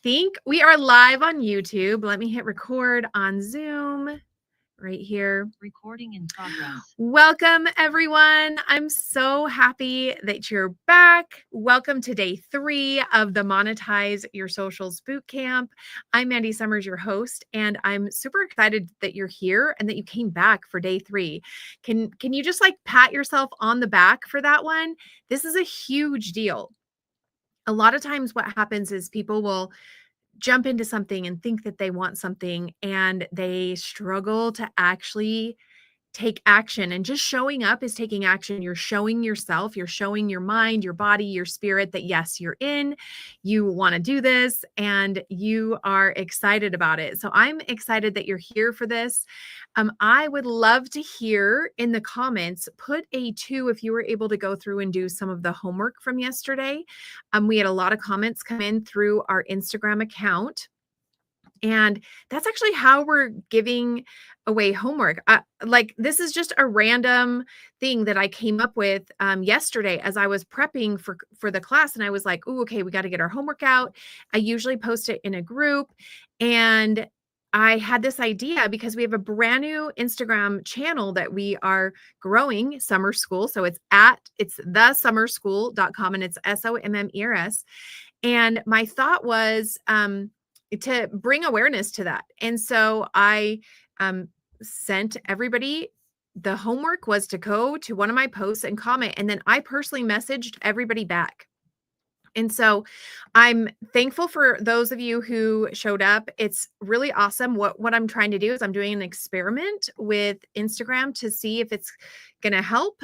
think we are live on YouTube. Let me hit record on Zoom right here. Recording in progress. Welcome, everyone. I'm so happy that you're back. Welcome to day 3 of the Monetize Your Socials Bootcamp. I'm Mandy Sommers, your host, and I'm super excited that you're here and that you came back for day 3. Can you just like pat yourself on the back for that one? This is a huge deal. A lot of times what happens is people will jump into something and think that they want something and they struggle to actually take action. And just showing up is taking action. You're showing yourself, you're showing your mind, your body, your spirit that yes, you're in, you want to do this, and you are excited about it. So I'm excited that you're here for this. I would love to hear in the comments, put a 2 if you were able to go through and do some of the homework from yesterday. We had a lot of comments come in through our Instagram account. And that's actually how we're giving away homework. Like this is just a random thing that I came up with yesterday as I was prepping for the class. And I was like, oh, okay, we got to get our homework out. I usually post it in a group. And I had this idea because we have a brand new Instagram channel that we are growing, Sommers School. So it's thesummerschool.com and it's SOMMERS. And my thought was, to bring awareness to that. And so I sent everybody, the homework was to go to one of my posts and comment. And then I personally messaged everybody back. And so I'm thankful for those of you who showed up. It's really awesome. What I'm trying to do is I'm doing an experiment with Instagram to see if it's going to help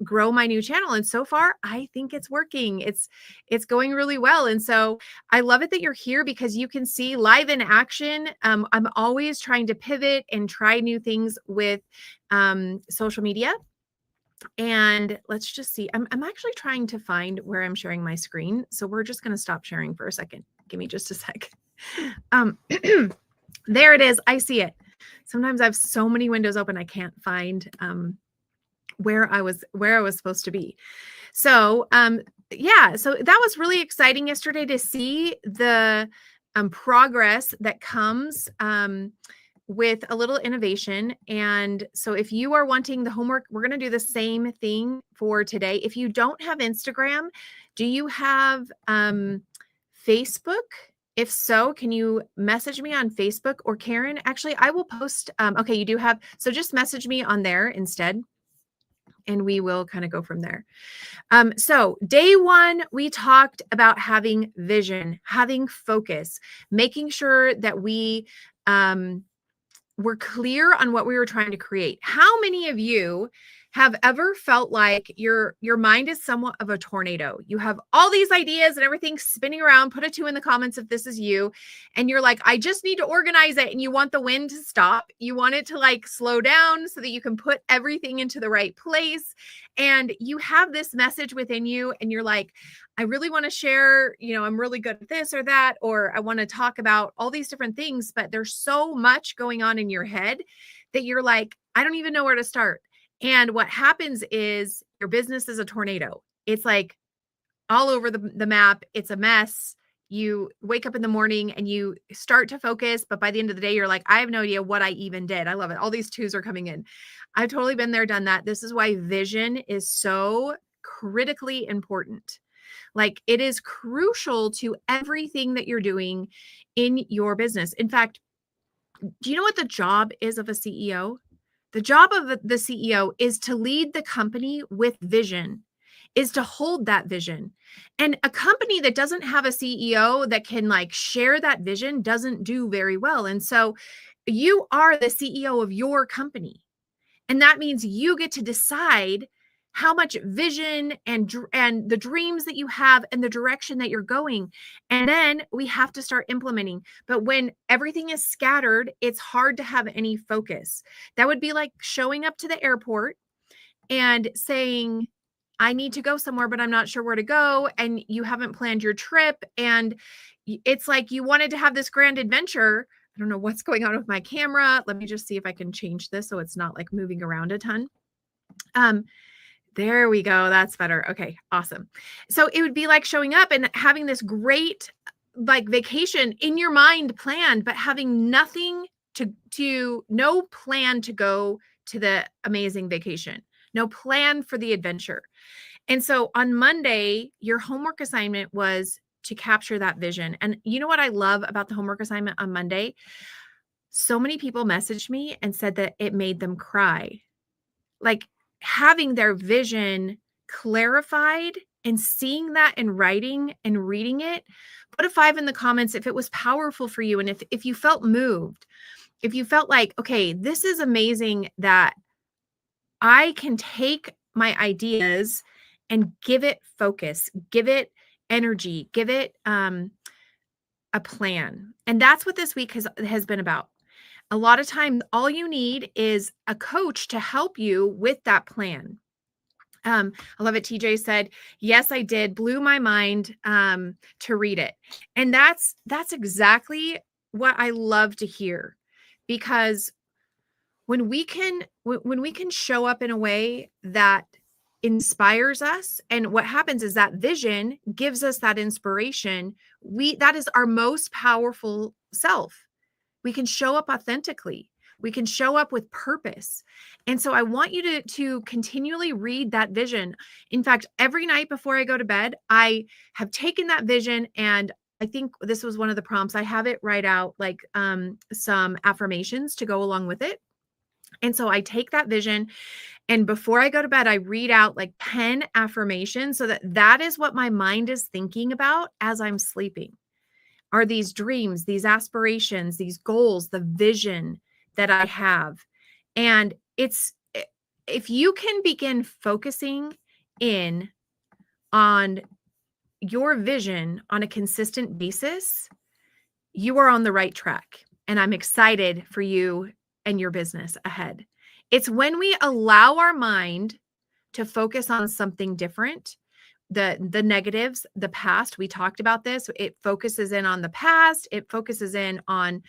grow my new channel. And so far, I think it's working. It's going really well. And so I love it that you're here because you can see live in action. I'm always trying to pivot and try new things with social media. And let's just see. I'm actually trying to find where I'm sharing my screen. So we're just going to stop sharing for a second. Give me just a sec. There it is. I see it. Sometimes I have so many windows open. I can't find where I was supposed to be. So yeah, so that was really exciting yesterday to see the progress that comes with a little innovation. And so if you are wanting the homework, we're going to do the same thing for today. If you don't have Instagram, do you have Facebook? If so, can you message me on Facebook? Or Karen, actually, I will post. Okay, you do have, so just message me on there instead. And we will kind of go from there. So day 1, we talked about having vision, having focus, making sure that we're clear on what we were trying to create. How many of you have ever felt like your mind is somewhat of a tornado? You have all these ideas and everything spinning around. Put a 2 in the comments if this is you. And you're like, I just need to organize it. And you want the wind to stop. You want it to like slow down so that you can put everything into the right place. And you have this message within you and you're like, I really want to share, I'm really good at this or that, or I want to talk about all these different things, but there's so much going on in your head that you're like, I don't even know where to start. And what happens is your business is a tornado. It's like all over the map. It's a mess. You wake up in the morning and you start to focus, but by the end of the day, you're like, I have no idea what I even did. I love it. All these 2s are coming in. I've totally been there, done that. This is why vision is so critically important. Like it is crucial to everything that you're doing in your business. In fact, do you know what the job is of a CEO? The job of the CEO is to lead the company with vision, is to hold that vision. And a company that doesn't have a CEO that can like share that vision doesn't do very well. And so you are the CEO of your company. And that means you get to decide how much vision and the dreams that you have and the direction that you're going. And then we have to start implementing. But when everything is scattered, it's hard to have any focus. That would be like showing up to the airport and saying, I need to go somewhere, but I'm not sure where to go. And you haven't planned your trip. And it's like you wanted to have this grand adventure. I don't know what's going on with my camera. Let me just see if I can change this so it's not like moving around a ton. There we go. That's better. Okay, awesome. So it would be like showing up and having this great like vacation in your mind planned, but having nothing no plan to go to the amazing vacation, no plan for the adventure. And so on Monday, your homework assignment was to capture that vision. And you know what I love about the homework assignment on Monday? So many people messaged me and said that it made them cry. Like having their vision clarified and seeing that in writing and reading it. Put a 5 in the comments if it was powerful for you and if you felt moved. If you felt like, okay, this is amazing that I can take my ideas and give it focus, give it energy, give it a plan. And that's what this week has been about. A lot of times, all you need is a coach to help you with that plan. I love it. TJ said, yes, I did. Blew my mind to read it. And that's exactly what I love to hear, because when we can show up in a way that inspires us, and what happens is that vision gives us that inspiration, that is our most powerful self. We can show up authentically. We can show up with purpose. And so I want you to continually read that vision. In fact, every night before I go to bed, I have taken that vision, and I think this was one of the prompts. I have it write out like some affirmations to go along with it. And so I take that vision, and before I go to bed, I read out like 10 affirmations so that is what my mind is thinking about as I'm sleeping. Are these dreams, these aspirations, these goals, the vision that I have. And if you can begin focusing in on your vision on a consistent basis, you are on the right track. And I'm excited for you and your business ahead. It's when we allow our mind to focus on something different, the negatives, the past, we talked about this, it focuses in on the past, it focuses in on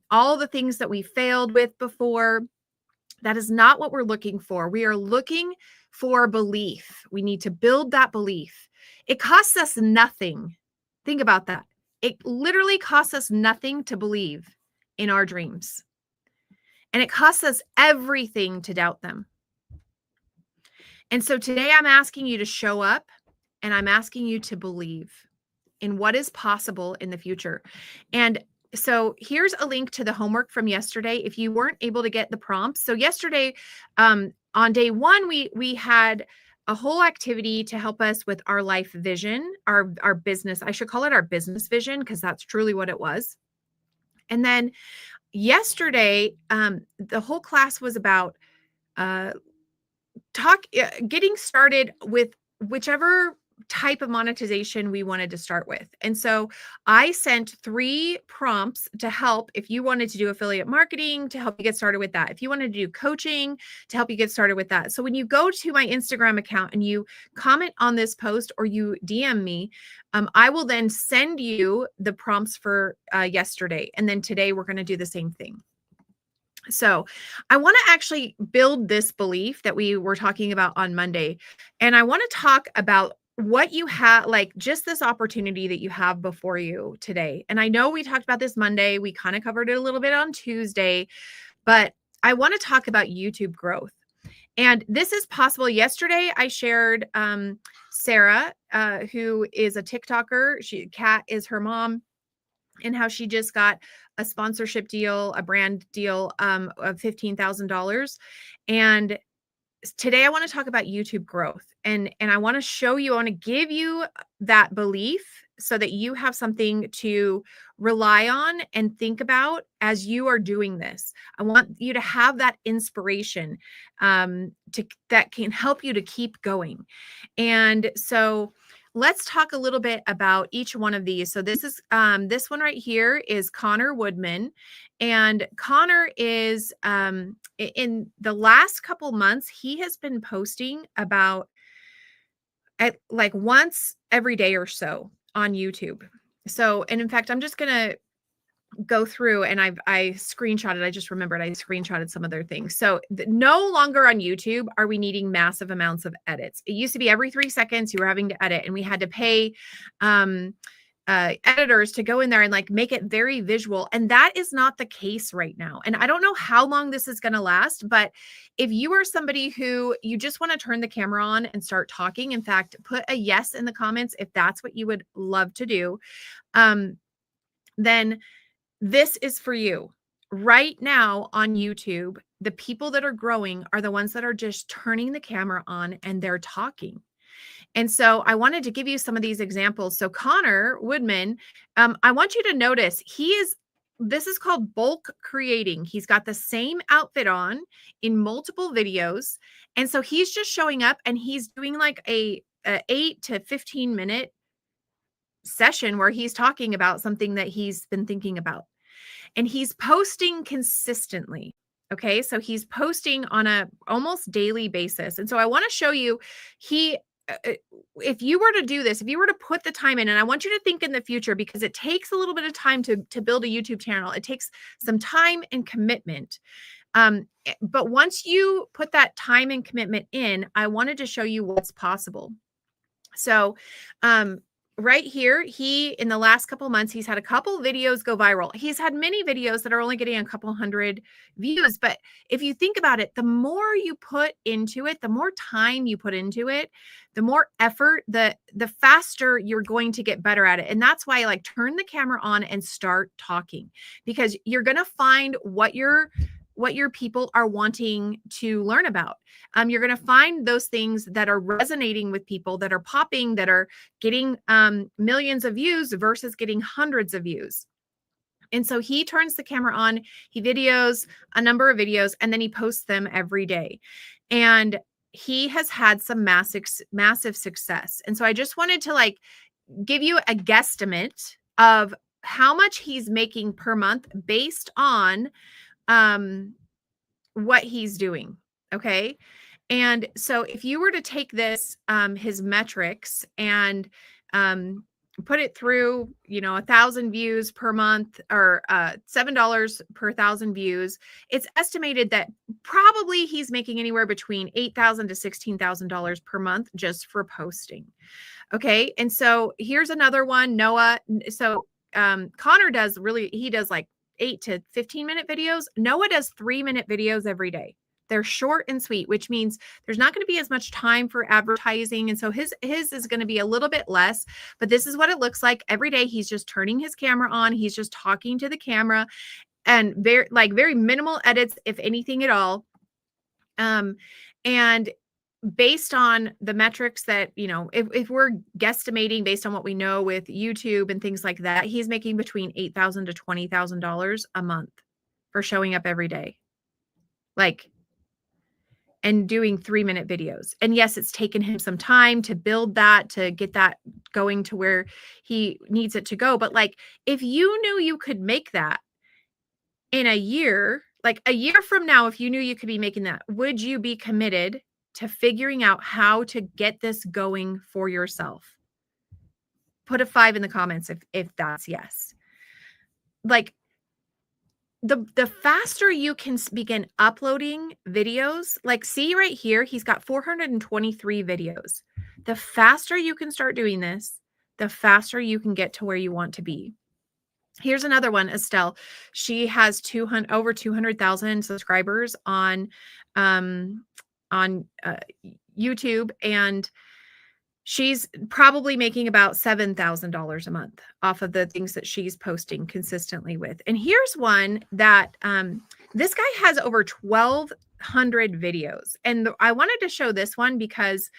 all the things that we failed with before. That is not what we're looking for. We are looking for belief. We need to build that belief. It costs us nothing. Think about that. It literally costs us nothing to believe in our dreams. And it costs us everything to doubt them. And so today I'm asking you to show up, and I'm asking you to believe in what is possible in the future. And so here's a link to the homework from yesterday if you weren't able to get the prompts. So yesterday, on day one, we had a whole activity to help us with our life vision, our business. I should call it our business vision, because that's truly what it was. And then yesterday, the whole class was about getting started with whichever type of monetization we wanted to start with. And so I sent 3 prompts to help if you wanted to do affiliate marketing, to help you get started with that. If you wanted to do coaching, to help you get started with that. So when you go to my Instagram account and you comment on this post or you DM me, I will then send you the prompts for yesterday. And then today we're going to do the same thing. So I want to actually build this belief that we were talking about on Monday. And I want to talk about what you have, like just this opportunity that you have before you today. And I know we talked about this Monday. We kind of covered it a little bit on Tuesday, but I want to talk about YouTube growth. And this is possible. Yesterday, I shared Sarah, who is a TikToker. Kat is her mom, and how she just got a sponsorship deal, a brand deal of $15,000. And today I want to talk about YouTube growth, and I want to show you, I want to give you that belief so that you have something to rely on and think about as you are doing this. I want you to have that inspiration that can help you to keep going. And so let's talk a little bit about each one of these. So this is this one right here is Connor Woodman. And Connor is in the last couple months, he has been posting about like once every day or so on YouTube. So, and in fact, I'm just going to go through, and I screenshotted, I just remembered I screenshotted some of their things. So no longer on YouTube are we needing massive amounts of edits. It used to be every 3 seconds you were having to edit, and we had to pay editors to go in there and like make it very visual. And that is not the case right now. And I don't know how long this is going to last, but if you are somebody who you just want to turn the camera on and start talking, in fact, put a yes in the comments if that's what you would love to do. Then this is for you. Right now on YouTube, the people that are growing are the ones that are just turning the camera on and they're talking. And so I wanted to give you some of these examples. So Connor Woodman, I want you to notice this is called bulk creating. He's got the same outfit on in multiple videos. And so he's just showing up and he's doing like a 8 to 15 minute session where he's talking about something that he's been thinking about. And he's posting consistently. Okay. So he's posting on a almost daily basis. And so I want to show you, if you were to do this, if you were to put the time in, and I want you to think in the future, because it takes a little bit of time to build a YouTube channel. It takes some time and commitment. But once you put that time and commitment in, I wanted to show you what's possible. So, right here, in the last couple months, he's had a couple videos go viral. He's had many videos that are only getting a couple hundred views. But if you think about it, the more you put into it, the more time you put into it, the more effort, the faster you're going to get better at it. And that's why I like turn the camera on and start talking, because you're going to find what your people are wanting to learn about. You're going to find those things that are resonating with people, that are popping, that are getting millions of views versus getting hundreds of views. And so he turns the camera on, he videos a number of videos, and then he posts them every day. And he has had some massive success. And so I just wanted to like give you a guesstimate of how much he's making per month based on what he's doing. Okay. And so if you were to take this, his metrics and, put it through, 1,000 views per month, or $7 per 1,000 views, it's estimated that probably he's making anywhere between $8,000 to $16,000 per month just for posting. Okay. And so here's another one, Noah. So Connor does like 8 to 15 minute videos. Noah does 3-minute videos every day. They're short and sweet, which means there's not going to be as much time for advertising. And so his is going to be a little bit less, but this is what it looks like every day. He's just turning his camera on. He's just talking to the camera, and very minimal edits, if anything at all. And based on the metrics that, if we're guesstimating based on what we know with YouTube and things like that, he's making between $8,000 to $20,000 a month for showing up every day. And doing 3-minute videos. And yes, it's taken him some time to build that, to get that going to where he needs it to go. But like, if you knew you could make that in a year, like a year from now, if you knew you could be making that, would you be committed to figuring out how to get this going for yourself? Put a 5 in the comments if that's yes. Like, the faster you can begin uploading videos, like see right here, he's got 423 videos. The faster you can start doing this, the faster you can get to where you want to be. Here's another one, Estelle. She has over 200,000 subscribers on YouTube, and she's probably making about $7,000 a month off of the things that she's posting consistently with. And here's one that this guy has over 1,200 videos. And I wanted to show this one because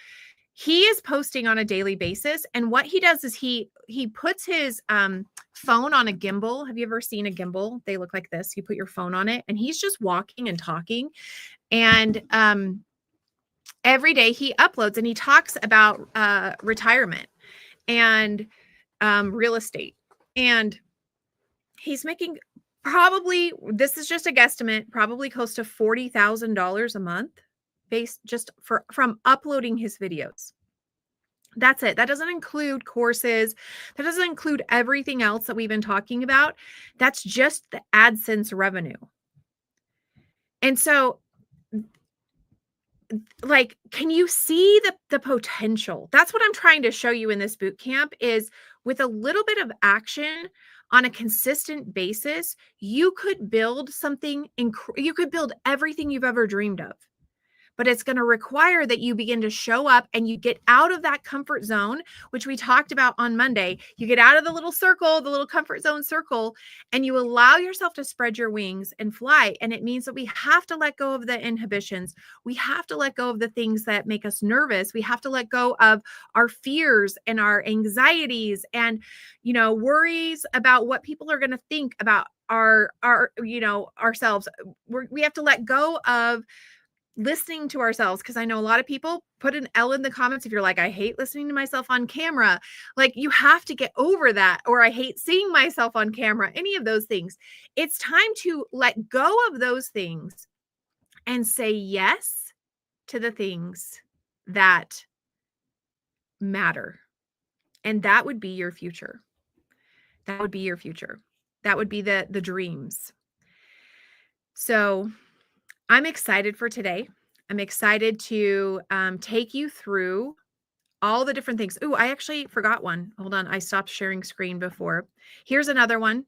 he is posting on a daily basis. And what he does is he puts his phone on a gimbal. Have you ever seen a gimbal? They look like this. You put your phone on it, and he's just walking and talking. And every day he uploads and he talks about retirement and real estate. And he's making probably, this is just a guesstimate, probably close to $40,000 a month based just from uploading his videos. That's it. That doesn't include courses. That doesn't include everything else that we've been talking about. That's just the AdSense revenue. And so, like, can you see the potential? That's what I'm trying to show you in this boot camp is with a little bit of action on a consistent basis, you could build something, you could build everything you've ever dreamed of. But it's going to require that you begin to show up and you get out of that comfort zone, which we talked about on Monday. You get out of the little circle, the little comfort zone circle, and you allow yourself to spread your wings and fly. And it means that we have to let go of the inhibitions. We have to let go of the things that make us nervous. We have to let go of our fears and our anxieties and, worries about what people are going to think about ourselves. We have to let go of listening to ourselves, because I know a lot of people put an L in the comments if you're like, I hate listening to myself on camera. Like, you have to get over that, or I hate seeing myself on camera, any of those things. It's time to let go of those things and say yes to the things that matter. And that would be your future. That would be your future. That would be the dreams. So I'm excited for today. I'm excited to take you through all the different things. Ooh, I actually forgot one. Hold on. I stopped sharing screen before. Here's another one.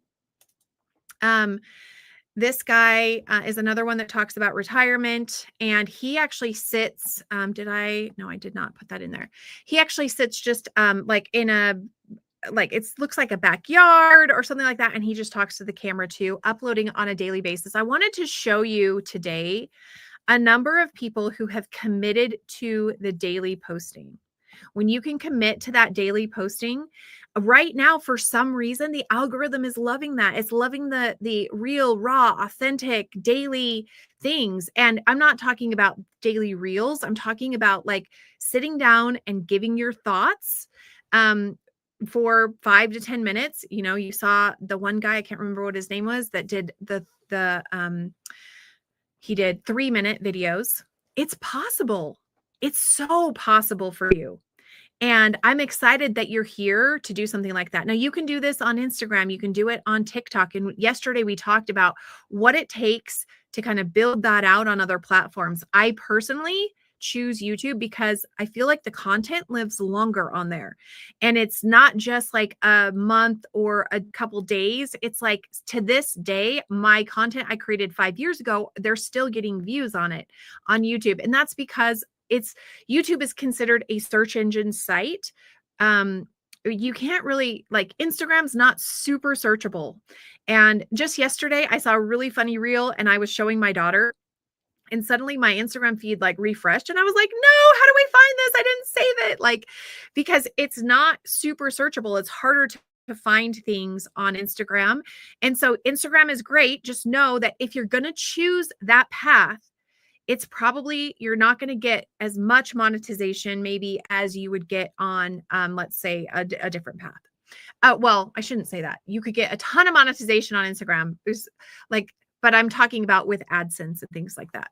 This guy is another one that talks about retirement, and he actually sits, no, I did not put that in there. He actually sits just like in a, like it looks like a backyard or something like that. And he just talks to the camera too, uploading on a daily basis. I wanted to show you today a number of people who have committed to the daily posting. When you can commit to that daily posting, right now, for some reason, the algorithm is loving that. It's loving the real, raw, authentic, daily things. And I'm not talking about daily reels. I'm talking about like sitting down and giving your thoughts for 5 to 10 minutes. You saw the one guy, I can't remember what his name was, that did he did 3-minute videos. It's possible. It's so possible for you. And I'm excited that you're here to do something like that. Now, you can do this on Instagram. You can do it on TikTok. And yesterday we talked about what it takes to kind of build that out on other platforms. I personally choose YouTube because I feel like the content lives longer on there. And it's not just like a month or a couple days. It's like, to this day, my content I created 5 years ago, they're still getting views on it on YouTube. And that's because YouTube is considered a search engine site. You can't really, like, Instagram's not super searchable. And just yesterday I saw a really funny reel and I was showing my daughter, and suddenly my Instagram feed like refreshed and I was like, no, how do we find this? I didn't save it. Like, because it's not super searchable. It's harder to find things on Instagram. And so Instagram is great. Just know that if you're going to choose that path, it's probably, you're not going to get as much monetization maybe as you would get on, let's say a different path. Well, I shouldn't say that. You could get a ton of monetization on Instagram. But I'm talking about with AdSense and things like that.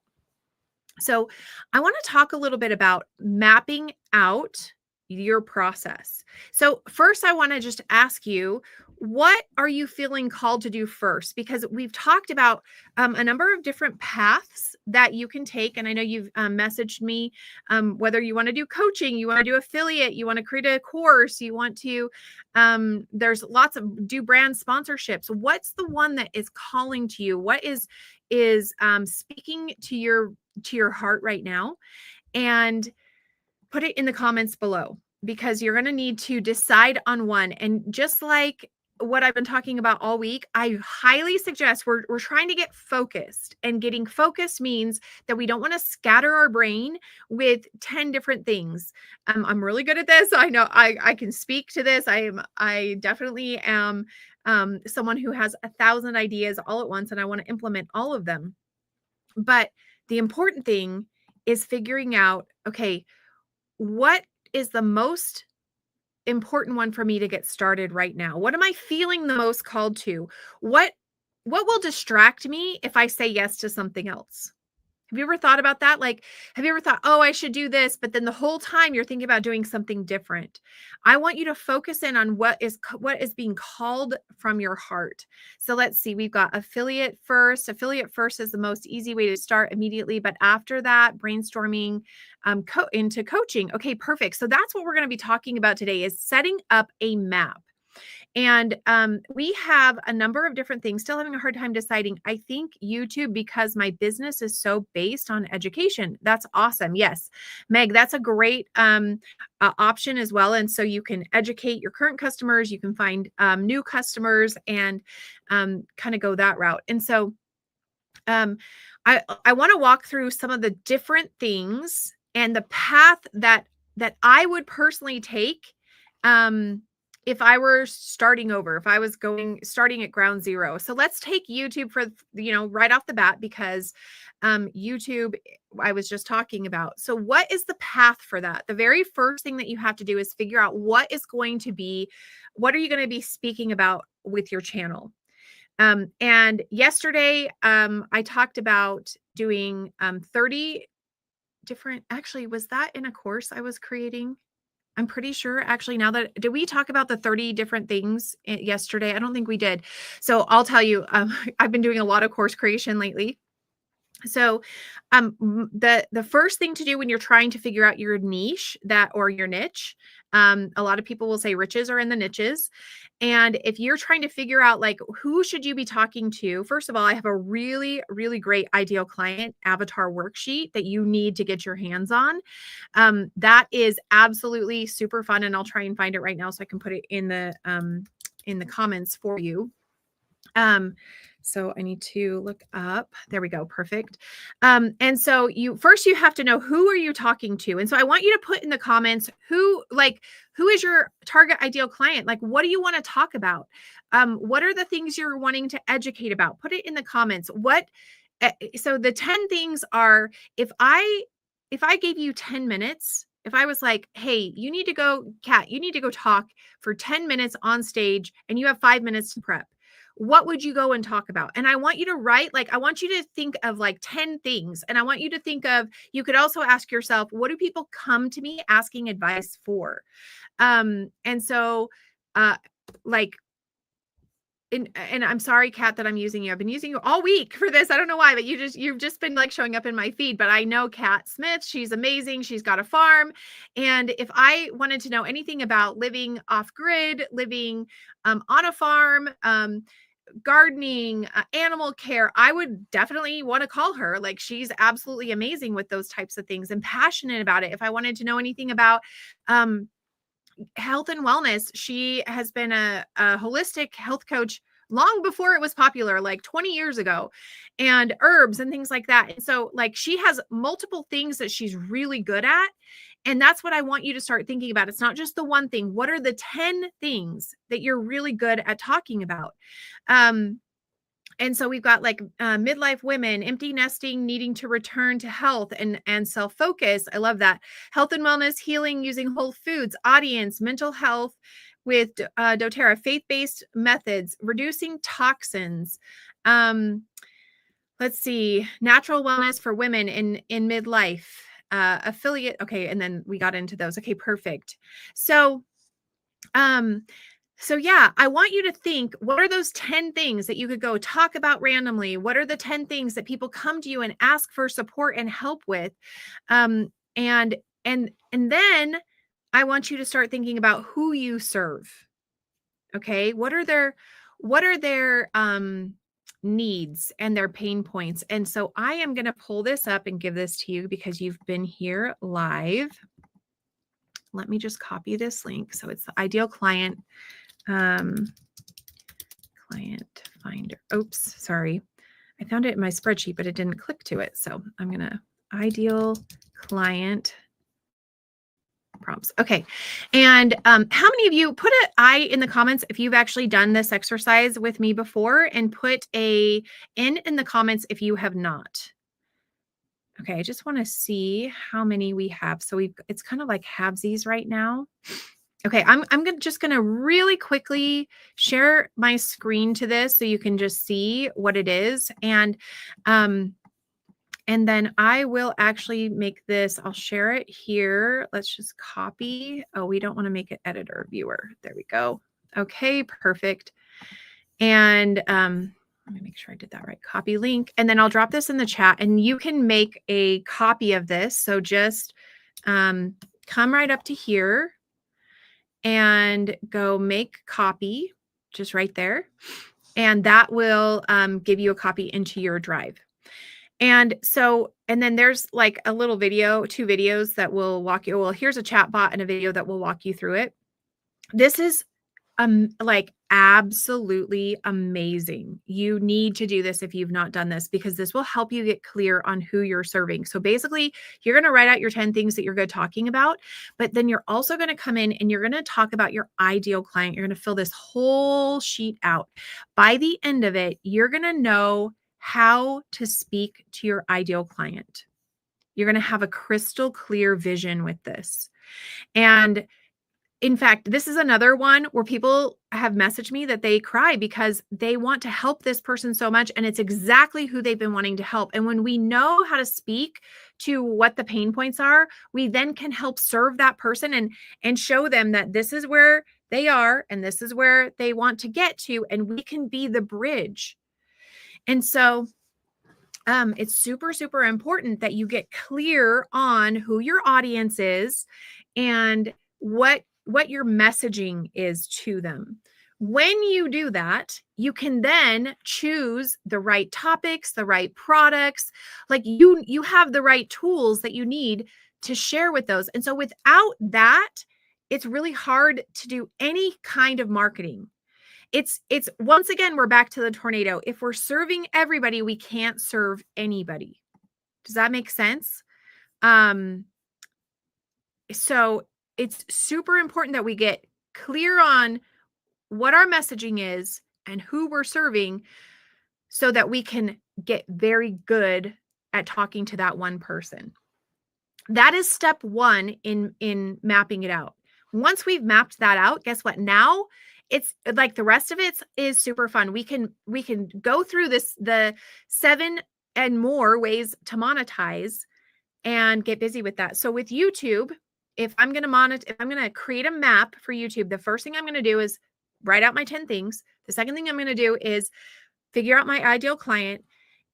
So I want to talk a little bit about mapping out your process. So first, I want to just ask you, what are you feeling called to do first? Because we've talked about a number of different paths that you can take. And I know you've messaged me, whether you want to do coaching, you want to do affiliate, you want to create a course, you want to, there's lots of do brand sponsorships. What's the one that is calling to you? What is speaking to your heart right now? And put it in the comments below, because you're going to need to decide on one. And just like what I've been talking about all week, I highly suggest we're trying to get focused, and getting focused means that we don't want to scatter our brain with 10 different things. I'm really good at this. I know I can speak to this. I definitely am someone who has 1,000 ideas all at once, and I want to implement all of them. But the important thing is figuring out, okay, what is the most important one for me to get started right now? What am I feeling the most called to? What will distract me if I say yes to something else? Have you ever thought about that? Like, have you ever thought, oh, I should do this, but then the whole time you're thinking about doing something different? I want you to focus in on what is being called from your heart. So let's see, we've got affiliate first. Affiliate first is the most easy way to start immediately. But after that, brainstorming into coaching. Okay, perfect. So that's what we're going to be talking about today, is setting up a map. And we have a number of different things, still having a hard time deciding. I think YouTube, because my business is so based on education. That's awesome. Yes, Meg, that's a great option as well. And so you can educate your current customers, you can find new customers, and kind of go that route. And so I want to walk through some of the different things and the path that I would personally take if I were starting over, if I was starting at ground zero. So let's take YouTube for, right off the bat, because YouTube I was just talking about. So what is the path for that? The very first thing that you have to do is figure out what are you going to be speaking about with your channel? And yesterday, I talked about doing 30 different, actually, was that in a course I was creating? I'm pretty sure, actually, did we talk about the 30 different things yesterday? I don't think we did. So I'll tell you, I've been doing a lot of course creation lately. So the first thing to do when you're trying to figure out your niche or your niche, a lot of people will say riches are in the niches. And if you're trying to figure out like who should you be talking to, first of all, I have a really, really great ideal client avatar worksheet that you need to get your hands on. That is absolutely super fun. And I'll try and find it right now so I can put it in the comments for you. So I need to look up. There we go. Perfect. And so you have to know, who are you talking to? And so I want you to put in the comments who is your target ideal client? Like, what do you want to talk about? What are the things you're wanting to educate about? Put it in the comments. So the 10 things are, if I gave you 10 minutes, if I was like, hey, you need to go, Kat, you need to go talk for 10 minutes on stage and you have 5 minutes to prep, what would you go and talk about? And I want you to write, I want you to think of like 10 things. And I want you to think of, you could also ask yourself, what do people come to me asking advice for? And so, and I'm sorry, Kat, that I'm using you. I've been using you all week for this. I don't know why, but you've just been like showing up in my feed. But I know Kat Smith. She's amazing. She's got a farm. And if I wanted to know anything about living off grid, living on a farm, gardening, animal care, I would definitely want to call her. Like, she's absolutely amazing with those types of things and passionate about it. If I wanted to know anything about health and wellness, she has been a holistic health coach long before it was popular, like 20 years ago, and herbs and things like that. And so like, she has multiple things that she's really good at. And that's what I want you to start thinking about. It's not just the one thing. What are the 10 things that you're really good at talking about? And so we've got like midlife women, empty nesting, needing to return to health and self-focus. I love that. Health and wellness, healing using whole foods, audience, mental health with doTERRA, faith-based methods, reducing toxins. Let's see, natural wellness for women in midlife, affiliate. Okay, and then we got into those. Okay, perfect. So yeah, I want you to think, what are those 10 things that you could go talk about randomly? What are the 10 things that people come to you and ask for support and help with? And then I want you to start thinking about who you serve. Okay, what are their needs and their pain points? And so I am going to pull this up and give this to you because you've been here live. Let me just copy this link. So it's the ideal client, client finder. Oops, sorry. I found it in my spreadsheet, but it didn't click to it. So I'm going to ideal client prompts. Okay. And how many of you put an I in the comments if you've actually done this exercise with me before, and put a in the comments if you have not. Okay. I just want to see how many we have. So it's kind of like halvesies right now. Okay, I'm just going to really quickly share my screen to this so you can just see what it is. And then I will actually make this, I'll share it here. Let's just copy. Oh, we don't want to make it editor viewer. There we go. Okay, perfect. And let me make sure I did that right. Copy link. And then I'll drop this in the chat and you can make a copy of this. So just come right up to here and go make copy. just right there. And that will give you a copy into your drive. And then there's like a little video, 2 videos that will walk you. Well, here's a chat bot and a video that will walk you through it. This is like absolutely amazing. You need to do this if you've not done this, because this will help you get clear on who you're serving. So basically, you're going to write out your 10 things that you're good talking about, but then you're also going to come in and you're going to talk about your ideal client. You're going to fill this whole sheet out. By the end of it, you're going to know how to speak to your ideal client. You're going to have a crystal clear vision with this. And in fact, this is another one where people have messaged me that they cry because they want to help this person so much, and it's exactly who they've been wanting to help. And when we know how to speak to what the pain points are, we then can help serve that person and show them that this is where they are and this is where they want to get to, and we can be the bridge. And so it's super, super important that you get clear on who your audience is and what your messaging is to them. When you do that, you can then choose the right topics, the right products, like you have the right tools that you need to share with those. And so without that, it's really hard to do any kind of marketing. It's once again, we're back to the tornado. If we're serving everybody, we can't serve anybody. Does that make sense? So it's super important that we get clear on what our messaging is and who we're serving so that we can get very good at talking to that one person. That is step 1 in mapping it out. Once we've mapped that out, guess what? Now it's like the rest of it is super fun. We can go through the 7 and more ways to monetize and get busy with that. So with YouTube, if I'm going to create a map for YouTube, the first thing I'm going to do is write out my 10 things. The second thing I'm going to do is figure out my ideal client.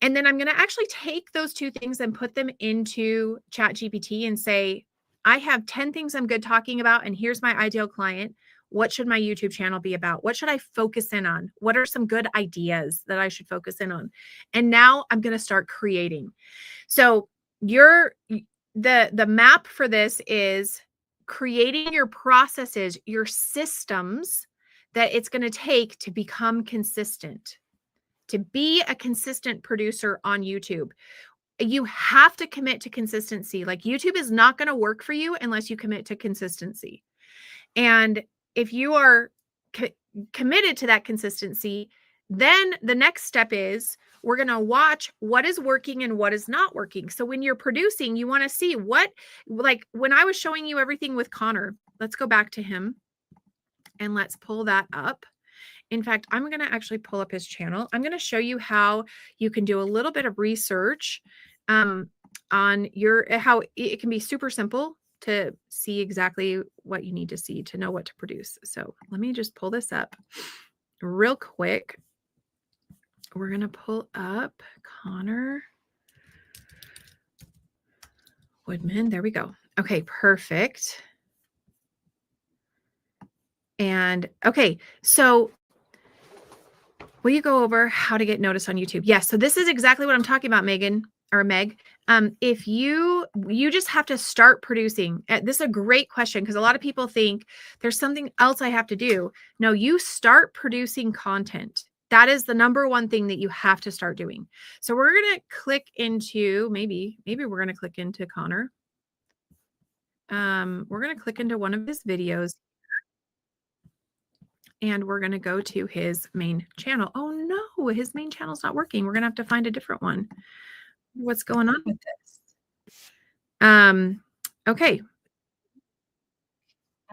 And then I'm going to actually take those 2 things and put them into ChatGPT and say, I have 10 things I'm good talking about, and here's my ideal client. What should my YouTube channel be about? What should I focus in on? What are some good ideas that I should focus in on? And now I'm going to start creating. So the map for this is creating your processes, your systems that it's going to take to become consistent, to be a consistent producer on YouTube. You have to commit to consistency. Like, YouTube is not going to work for you unless you commit to consistency. And if you are committed to that consistency, then the next step is we're going to watch what is working and what is not working. So when you're producing, you want to see like when I was showing you everything with Connor, let's go back to him and let's pull that up. In fact, I'm going to actually pull up his channel. I'm going to show you how you can do a little bit of research on how it can be super simple to see exactly what you need to see to know what to produce. So let me just pull this up real quick. We're going to pull up Connor Woodman. There we go. Okay, perfect. And okay, so will you go over how to get noticed on YouTube? Yes. So this is exactly what I'm talking about, Megan or Meg. If you just have to start producing. This is a great question because a lot of people think there's something else I have to do. No, you start producing content. That is the number one thing that you have to start doing. So we're going to click into, maybe we're going to click into Connor. We're going to click into one of his videos. And we're going to go to his main channel. Oh no, his main channel's not working. We're going to have to find a different one. What's going on with this? Okay.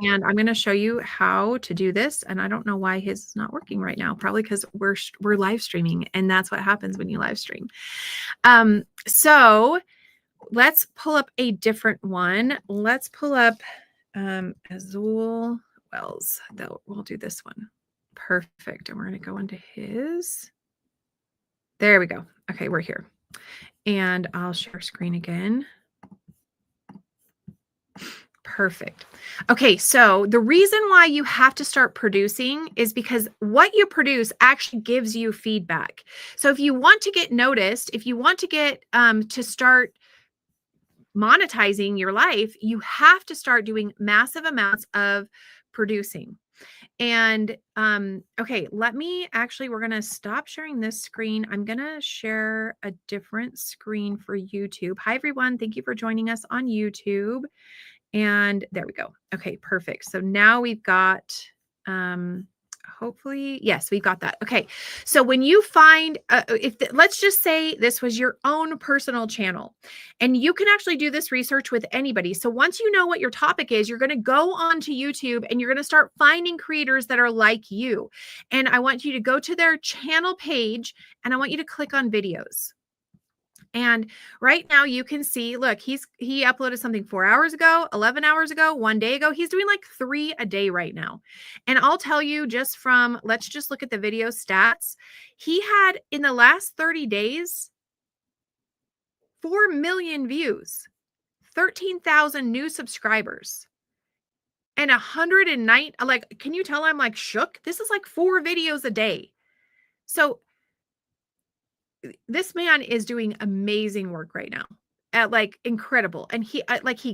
And I'm going to show you how to do this. And I don't know why his is not working right now. Probably because we're live streaming, and that's what happens when you live stream. So let's pull up a different one. Let's pull up Azul Wells. We'll do this one. Perfect. And we're going to go into his. There we go. Okay, we're here. And I'll share screen again. Perfect. Okay, so the reason why you have to start producing is because what you produce actually gives you feedback. So if you want to get noticed, if you want to get to start monetizing your life, you have to start doing massive amounts of producing. And okay, we're going to stop sharing this screen. I'm going to share a different screen for YouTube. Hi, everyone. Thank you for joining us on YouTube. And there we go. Okay, perfect. So now we've got, hopefully, yes, we've got that. Okay. So when you find, let's just say this was your own personal channel, and you can actually do this research with anybody. So once you know what your topic is, you're going to go onto YouTube and you're going to start finding creators that are like you. And I want you to go to their channel page and I want you to click on videos. And right now you can see, look, he uploaded something 4 hours ago, 11 hours ago, 1 day ago. He's doing like 3 a day right now. And I'll tell you let's just look at the video stats. He had in the last 30 days, 4 million views, 13,000 new subscribers, and 109. Like, can you tell I'm like shook? This is like 4 videos a day. So this man is doing amazing work right now, at like incredible. And he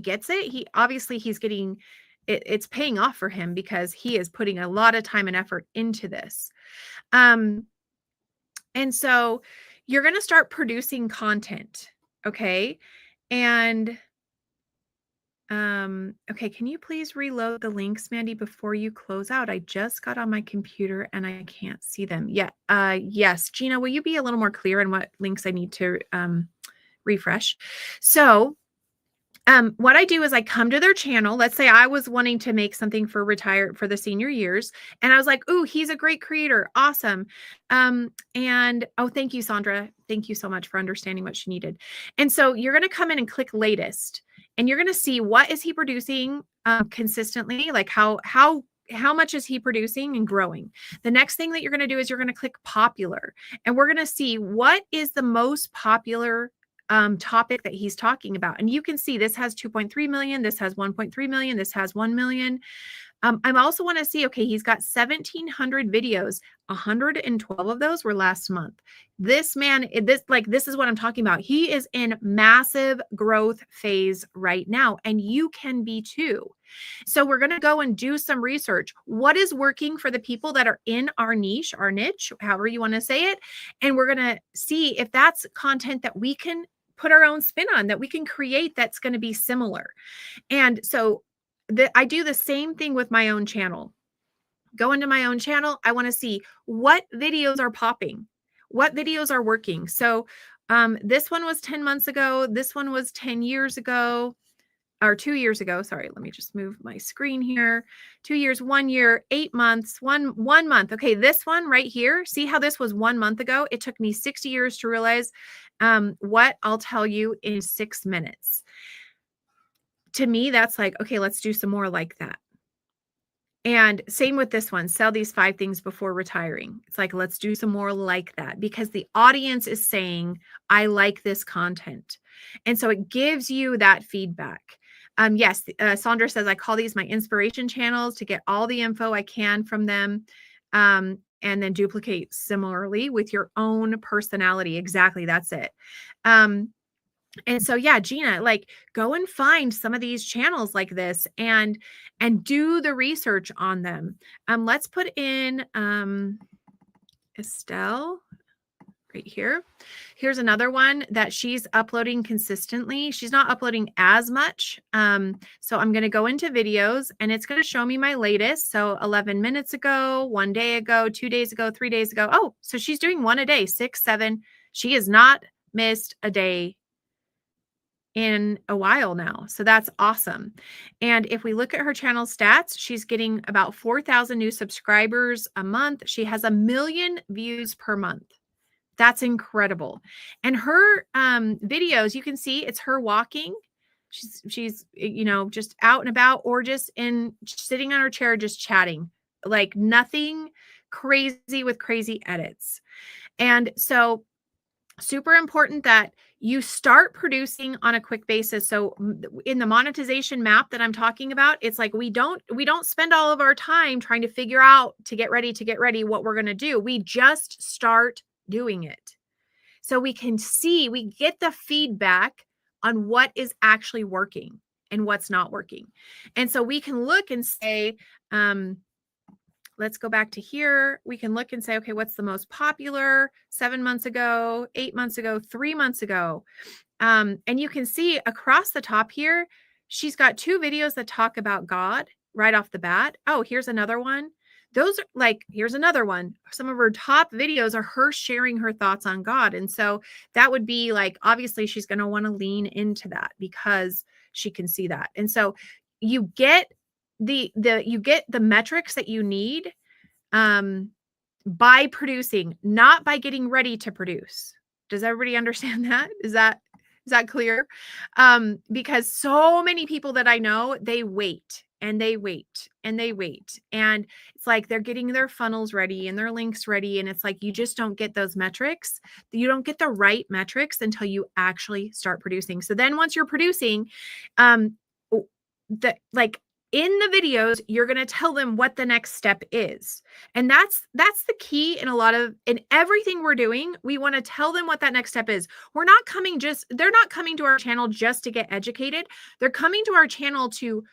gets it. He's getting it, it's paying off for him because he is putting a lot of time and effort into this. And so you're going to start producing content. Okay. And okay, can you please reload the links, Mandy, before you close out? I just got on my computer and I can't see them yet. Yes, Gina, will you be a little more clear on what links I need to refresh? So what I do is I come to their channel. Let's say I was wanting to make something for the senior years. And I was like, "Ooh, he's a great creator. Awesome." And oh, thank you, Sandra. Thank you so much for understanding what she needed. And so you're going to come in and click latest, and you're going to see what is he producing consistently, like how much is he producing and growing. The next thing that you're going to do is you're going to click popular, and we're going to see what is the most popular topic that he's talking about. And you can see this has 2.3 million, this has 1.3 million, this has 1 million. I also want to see, okay, he's got 1,700 videos. 112 of those were last month. This man, this is what I'm talking about. He is in massive growth phase right now, and you can be too. So we're going to go and do some research. What is working for the people that are in our niche, however you want to say it. And we're going to see if that's content that we can put our own spin on, that we can create that's going to be similar. And so I do the same thing with my own channel. Go into my own channel. I want to see what videos are popping, what videos are working. So this one was 10 months ago. This one was 10 years ago. Or 2 years ago. Sorry, let me just move my screen here. 2 years, 1 year, 8 months, one month. Okay, this one right here. See how this was 1 month ago? It took me 60 years to realize what I'll tell you in 6 minutes. To me, that's like, okay, let's do some more like that. And same with this one, sell these 5 things before retiring. It's like, let's do some more like that because the audience is saying, I like this content. And so it gives you that feedback. Yes, Sandra says, I call these my inspiration channels to get all the info I can from them. And then duplicate similarly with your own personality. Exactly. That's it. And so, yeah, Gina, like go and find some of these channels like this and do the research on them. Let's put in Estelle right here. Here's another one that she's uploading consistently. She's not uploading as much. So I'm going to go into videos and it's going to show me my latest. So 11 minutes ago, 1 day ago, 2 days ago, 3 days ago. Oh, so she's doing 1 a day, 6, 7. She has not missed a day in a while now. So that's awesome. And if we look at her channel stats, she's getting about 4,000 new subscribers a month. She has 1 million views per month. That's incredible. And her videos, you can see it's her walking. She's just out and about or just sitting on her chair, just chatting, like nothing crazy with crazy edits. And so super important that you start producing on a quick basis. So in the monetization map that I'm talking about, it's like we don't spend all of our time trying to figure out to get ready what we're going to do. We just start doing it. So we can see, we get the feedback on what is actually working and what's not working. And so we can look and say, let's go back to here. We can look and say, okay, what's the most popular 7 months ago, 8 months ago, 3 months ago? And you can see across the top here, she's got 2 videos that talk about God right off the bat. Oh, here's another one. Those are like, here's another one. Some of her top videos are her sharing her thoughts on God. And so that would be like, obviously she's going to want to lean into that because she can see that. And so you get you get the metrics that you need by producing, not by getting ready to produce. Does everybody understand that? Is that clear? Because so many people that I know, they wait and they wait and they wait. And it's like they're getting their funnels ready and their links ready. And it's like you just don't get those metrics. You don't get the right metrics until you actually start producing. So then once you're producing, in the videos, you're going to tell them what the next step is. And that's the key in everything we're doing. We want to tell them what that next step is. They're not coming to our channel just to get educated. They're coming to our channel to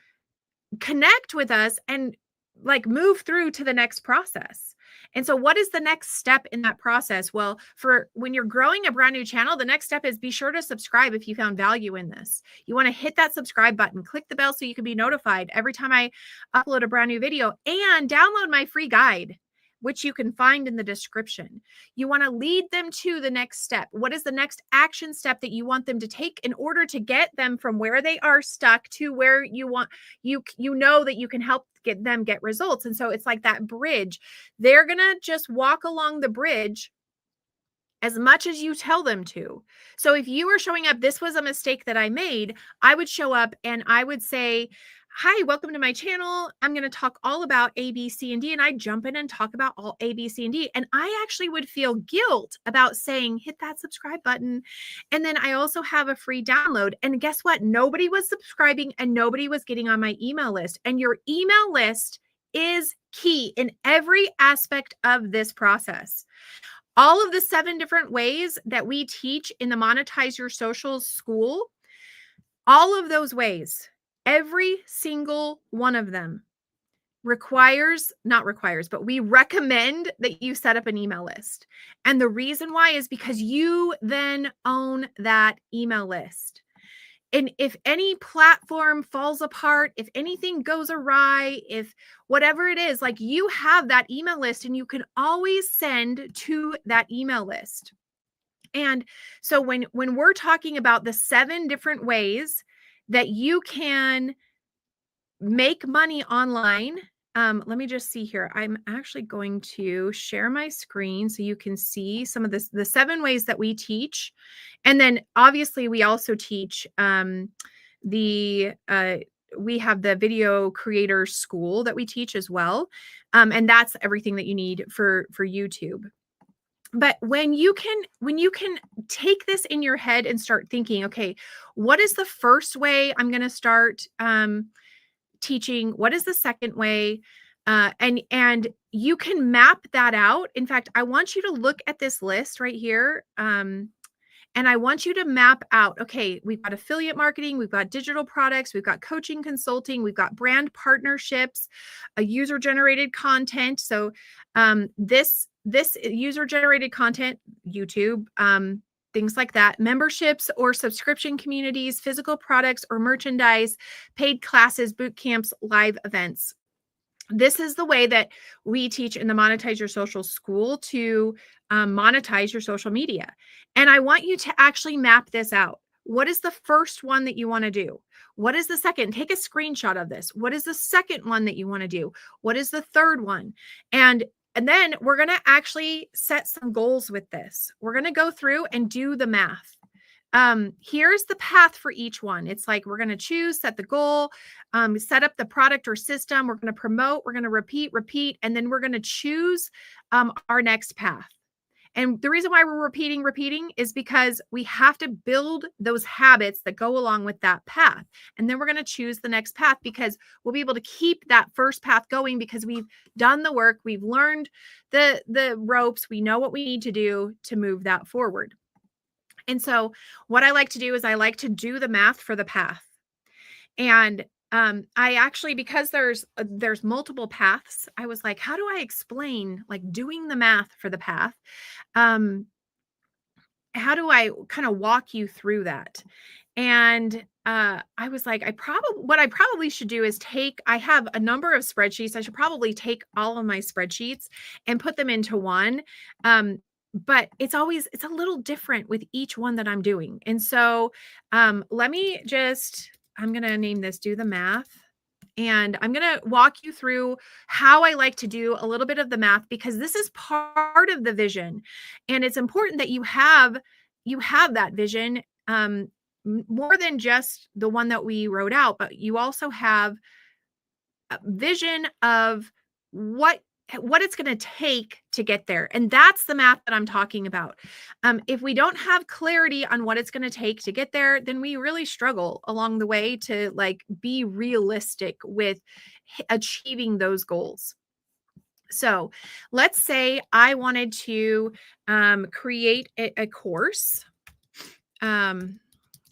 connect with us and like move through to the next process. And so what is the next step in that process? Well, for when you're growing a brand new channel, the next step is be sure to subscribe if you found value in this. You want to hit that subscribe button, click the bell so you can be notified every time I upload a brand new video, and download my free guide, which you can find in the description. You want to lead them to the next step. What is the next action step that you want them to take in order to get them from where they are stuck to where you want, you know that you can help get results. And so it's like that bridge. They're going to just walk along the bridge as much as you tell them to. So if you were showing up, this was a mistake that I made, I would show up and I would say, hi, welcome to my channel. I'm going to talk all about A, B, C, and D. And I'd jump in and talk about all A, B, C, and D. And I actually would feel guilt about saying, hit that subscribe button. And then I also have a free download. And guess what? Nobody was subscribing and nobody was getting on my email list. And your email list is key in every aspect of this process. All of the 7 different ways that we teach in the Monetize Your Socials school, all of those ways, every single one of them not requires, but we recommend that you set up an email list. And the reason why is because you then own that email list. And if any platform falls apart, if anything goes awry, if whatever it is, like you have that email list and you can always send to that email list. And so when we're talking about the 7 different ways that you can make money online, let me just see here. I'm actually going to share my screen so you can see some of the 7 ways that we teach. And then obviously we also teach we have the video creator school that we teach as well. And that's everything that you need for YouTube. But when you can take this in your head and start thinking, okay, what is the first way I'm going to start teaching? What is the second way? And you can map that out. In fact, I want you to look at this list right here. And I want you to map out, okay, we've got affiliate marketing, we've got digital products, we've got coaching, consulting, we've got brand partnerships, a user-generated content. So this user-generated content, YouTube, things like that, memberships or subscription communities, physical products or merchandise, paid classes, boot camps, live events. This is the way that we teach in the Monetize Your Social school to monetize your social media. And I want you to actually map this out. What is the first one that you want to do? What is the second? Take a screenshot of this. What is the second one that you want to do? What is the third one? And then we're going to actually set some goals with this. We're going to go through and do the math. Here's the path for each one. It's like we're going to choose, set the goal, set up the product or system. We're going to promote, we're going to repeat, and then we're going to choose our next path. And the reason why we're repeating is because we have to build those habits that go along with that path. And then we're going to choose the next path because we'll be able to keep that first path going because we've done the work. We've learned the ropes. We know what we need to do to move that forward. And so what I like to do is I like to do the math for the path. And I actually, because there's multiple paths, I was like, how do I explain like doing the math for the path? How do I kind of walk you through that? And I was like, what I probably should do is I have a number of spreadsheets. I should probably take all of my spreadsheets and put them into one. But it's a little different with each one that I'm doing. And so I'm going to name this Do the Math. And I'm going to walk you through how I like to do a little bit of the math because this is part of the vision. And it's important that you have that vision more than just the one that we wrote out, but you also have a vision of what it's going to take to get there. And that's the math that I'm talking about. If we don't have clarity on what it's going to take to get there, then we really struggle along the way to like be realistic with achieving those goals. So let's say I wanted to create a course.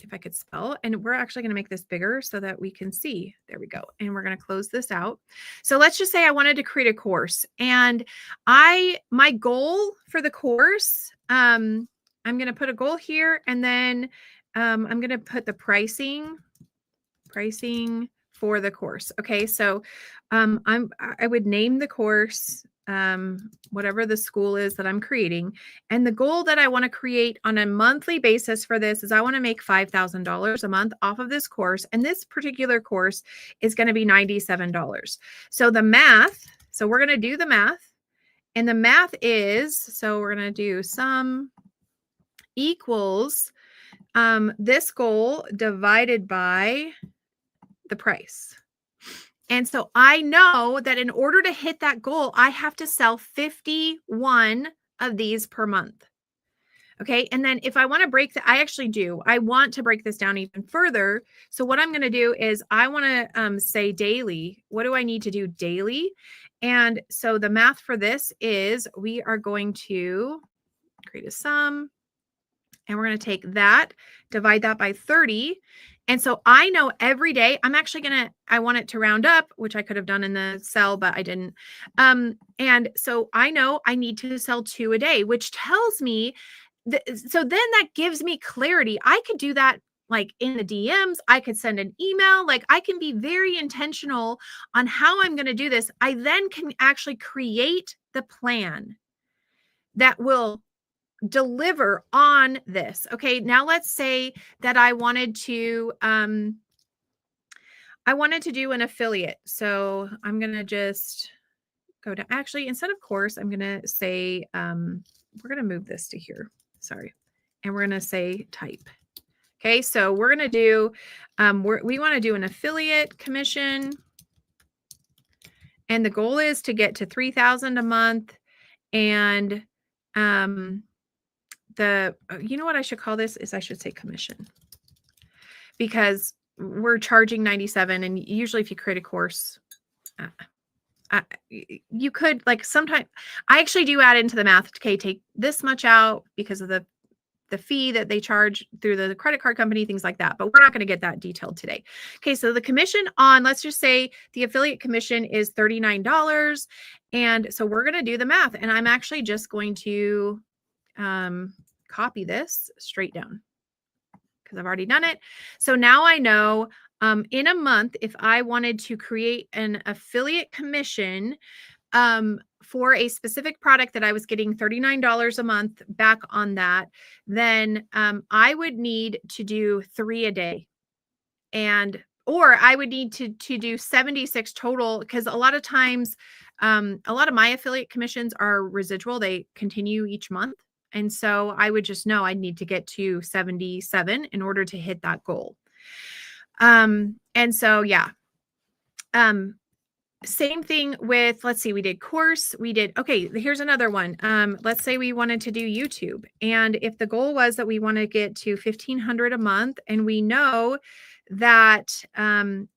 If I could spell, and we're actually going to make this bigger so that we can see. There we go. And we're going to close this out. So let's just say I wanted to create a course and my goal for the course, I'm going to put a goal here and then I'm going to put the pricing for the course. Okay. So I would name the course whatever the school is that I'm creating. And the goal that I want to create on a monthly basis for this is I want to make $5,000 a month off of this course. And this particular course is going to be $97. So we're going to do the math. And the math is, so we're going to do sum equals this goal divided by the price. And so I know that in order to hit that goal, I have to sell 51 of these per month. Okay. And then if I want to I want to break this down even further. So what I'm going to do is I want to say daily. What do I need to do daily? And so the math for this is we are going to create a sum and we're going to take that, divide that by 30. And so I know every day I want it to round up, which I could have done in the cell, but I didn't. And so I know I need to sell 2 a day, which tells me so then that gives me clarity. I could do that like in the DMs. I could send an email. Like I can be very intentional on how I'm going to do this. I then can actually create the plan that will deliver on this. Okay. Now let's say that I wanted to do an affiliate. So I'm going to just go to instead of course, I'm going to say, we're going to move this to here. Sorry. And we're going to say type. Okay. So we're going to do, we want to do an affiliate commission. And the goal is to get to 3,000 a month. And, you know what I should call this is I should say commission because we're charging 97. And usually if you create a course, you could like sometimes I actually do add into the math. Okay. Take this much out because of the fee that they charge through the credit card company, things like that. But we're not going to get that detailed today. Okay. So the commission on, let's just say the affiliate commission is $39. And so we're going to do the math and I'm actually just going to, copy this straight down because I've already done it. So now I know in a month, if I wanted to create an affiliate commission for a specific product that I was getting $39 a month back on that, then I would need to do 3 a day. Or I would need to do 76 total because a lot of times, a lot of my affiliate commissions are residual. They continue each month. And so I would just know I'd need to get to 77 in order to hit that goal. And so, yeah. Same thing with, let's see, we did course, okay, here's another one. Let's say we wanted to do YouTube. And if the goal was that we want to get to 1,500 a month, and we know that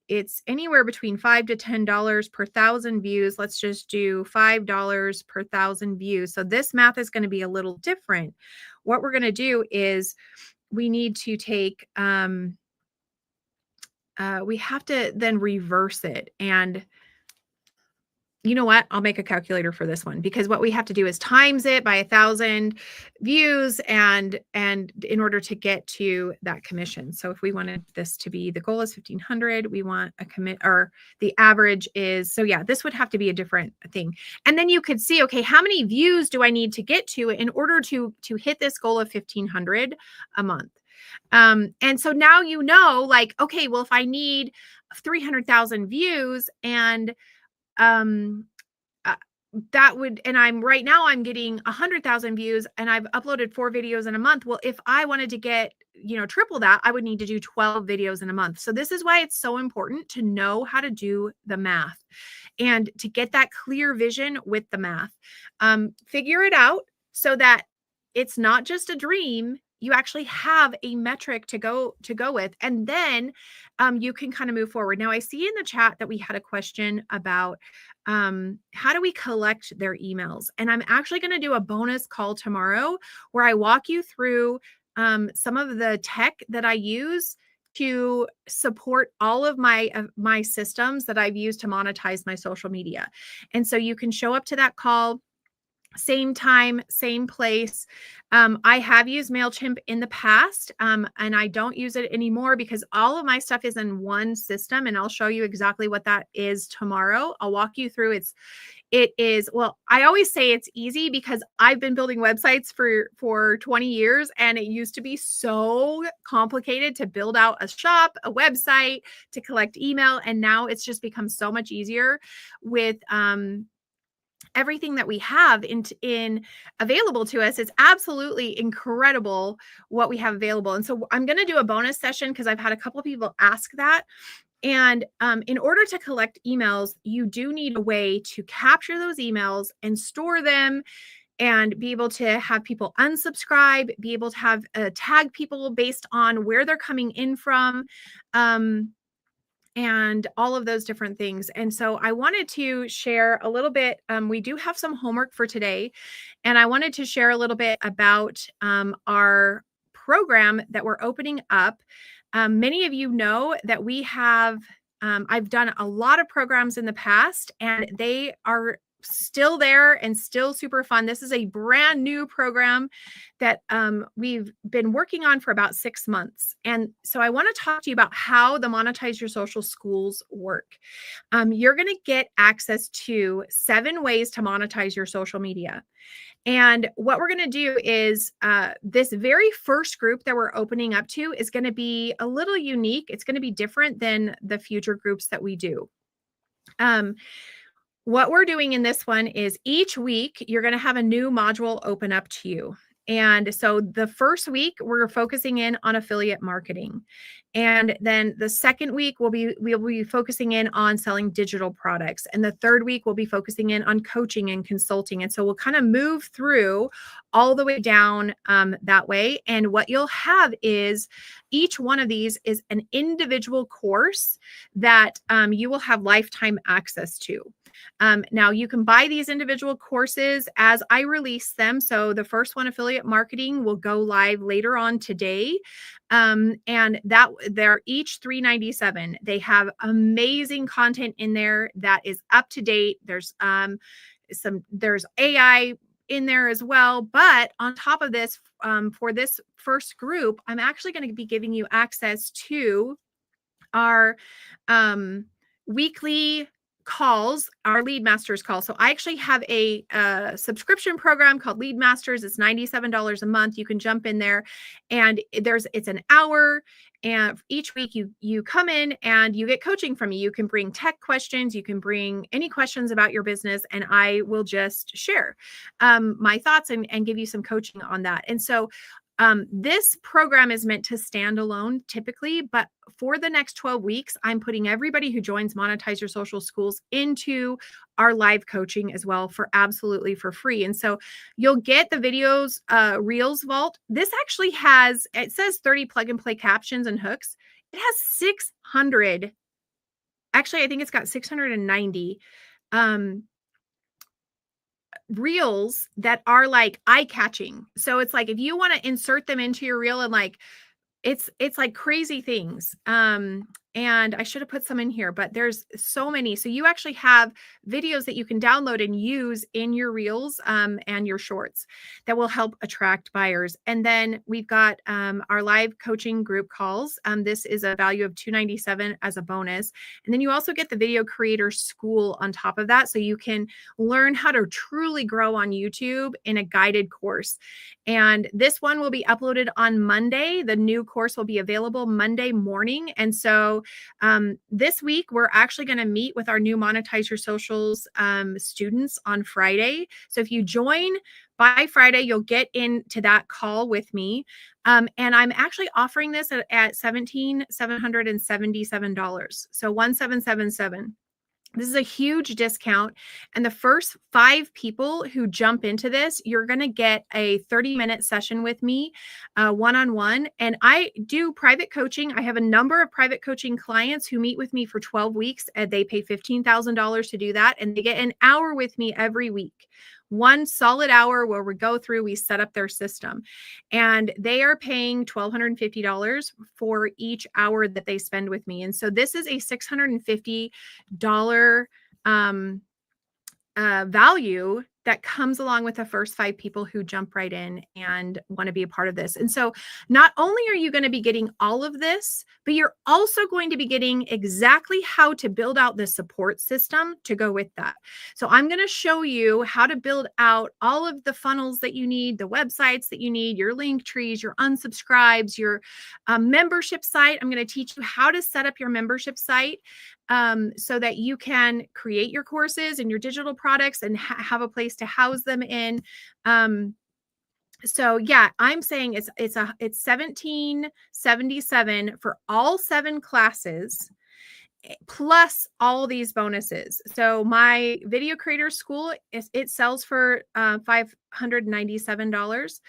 it's anywhere between $5 to $10 per thousand views, let's just do $5 per thousand views. So this math is going to be a little different. What we're going to do is we need to take, we have to then reverse it. And you know what? I'll make a calculator for this one, because what we have to do is times it by 1,000 views and in order to get to that commission. So if we wanted this to be, the goal is 1,500, we want a commit, or the average is, so yeah, this would have to be a different thing. And then you could see, okay, how many views do I need to get to in order to hit this goal of 1,500 a month? And so now, you know, like, okay, well, if I need 300,000 views and that would, and right now I'm getting 100,000 views and I've uploaded 4 videos in a month. Well, if I wanted to get, triple that, I would need to do 12 videos in a month. So this is why it's so important to know how to do the math and to get that clear vision with the math. Figure it out so that it's not just a dream. You actually have a metric to go with, and then you can kind of move forward. Now, I see in the chat that we had a question about how do we collect their emails? And I'm actually going to do a bonus call tomorrow where I walk you through some of the tech that I use to support all of my systems that I've used to monetize my social media. And so you can show up to that call. Same time, same place. I have used MailChimp in the past, and I don't use it anymore because all of my stuff is in one system, and I'll show you exactly what that is tomorrow. I'll walk you through. It is, well, I always say it's easy because I've been building websites for 20 years, and it used to be so complicated to build out a shop, a website, to collect email, and now it's just become so much easier with everything that we have in available to us. Is absolutely incredible what we have available. And so I'm going to do a bonus session because I've had a couple of people ask that. And in order to collect emails, you do need a way to capture those emails and store them and be able to have people unsubscribe, be able to have tag people based on where they're coming in from. And all of those different things. And so I wanted to share a little bit. We do have some homework for today, and I wanted to share a little bit about our program that we're opening up. Many of you know that we have, I've done a lot of programs in the past, and they are still there and still super fun. This is a brand new program that we've been working on for about 6 months. And so I want to talk to you about how the Monetize Your Social schools work. You're going to get access to 7 ways to monetize your social media. And what we're going to do is this very first group that we're opening up to is going to be a little unique. It's going to be different than the future groups that we do. What we're doing in this one is each week you're going to have a new module open up to you. And so the first week we're focusing in on affiliate marketing. And then the second week we'll be focusing in on selling digital products. And the third week we'll be focusing in on coaching and consulting. And so we'll kind of move through all the way down that way. And what you'll have is each one of these is an individual course that you will have lifetime access to. Now you can buy these individual courses as I release them. So the first one, affiliate marketing, will go live later on today. And that they're each $397. They have amazing content in there that is up to date. There's AI in there as well. But on top of this, for this first group, I'm actually going to be giving you access to our weekly calls, our Lead Masters call. So I actually have a subscription program called Lead Masters. It's $97 a month. You can jump in there, and it's an hour. And each week you come in and you get coaching from me. You can bring tech questions. You can bring any questions about your business, and I will just share my thoughts and give you some coaching on that. And so This program is meant to stand alone typically, but for the next 12 weeks, I'm putting everybody who joins Monetize Your Social Schools into our live coaching as well absolutely for free. And so you'll get the videos, Reels Vault. This actually it says 30 plug and play captions and hooks. It has 600. Actually, I think it's got 690 reels that are like eye-catching. So it's like if you want to insert them into your reel and like it's like crazy things. And I should have put some in here, but there's so many. So you actually have videos that you can download and use in your reels and your shorts that will help attract buyers. And then we've got our live coaching group calls. This is a value of $297 as a bonus. And then you also get the video creator school on top of that. So you can learn how to truly grow on YouTube in a guided course. And this one will be uploaded on Monday. The new course will be available Monday morning. And so this week, we're actually going to meet with our new Monetize Your Socials students on Friday. So if you join by Friday, you'll get into that call with me. And I'm actually offering this at $17,777. So 1777. This is a huge discount. And the first 5 people who jump into this, you're going to get a 30-minute session with me, one-on-one. And I do private coaching. I have a number of private coaching clients who meet with me for 12 weeks. And they pay $15,000 to do that. And they get an hour with me every week. One solid hour where we set up their system, and they are paying $1,250 for each hour that they spend with me. And so this is a $650 value that comes along with the first 5 people who jump right in and want to be a part of this. And so not only are you going to be getting all of this, but you're also going to be getting exactly how to build out the support system to go with that. So I'm going to show you how to build out all of the funnels that you need, the websites that you need, your link trees, your unsubscribes, your membership site. I'm going to teach you how to set up your membership site so that you can create your courses and your digital products and have a place to house them in. So yeah, I'm saying it's $1777 for all 7 classes plus all these bonuses. So my video creator school it sells for $597.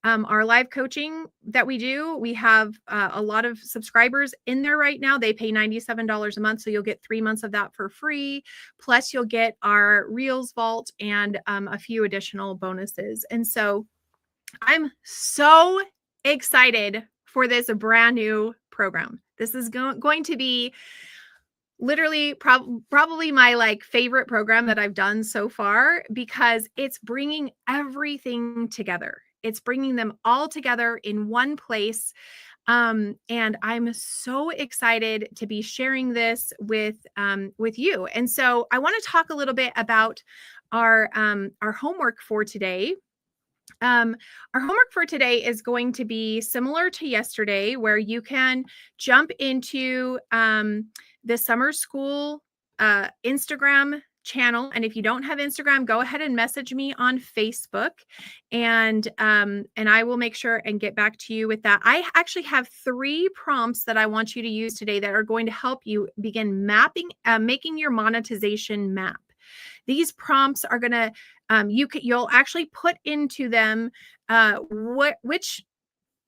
Our live coaching that we have a lot of subscribers in there right now. They pay $97 a month, so you'll get 3 months of that for free. Plus, you'll get our Reels Vault and a few additional bonuses. And so I'm so excited for this brand new program. This is going to be literally probably my favorite program that I've done so far, because it's bringing everything together. It's bringing them all together in one place. And I'm so excited to be sharing this with you. And so I want to talk a little bit about our homework for today. Our homework for today is going to be similar to yesterday, where you can jump into the Sommers School Instagram channel. And if you don't have Instagram, go ahead and message me on Facebook, and I will make sure and get back to you with that. I actually have 3 prompts that I want you to use today that are going to help you begin making your monetization map. These prompts are going to you'll actually put into them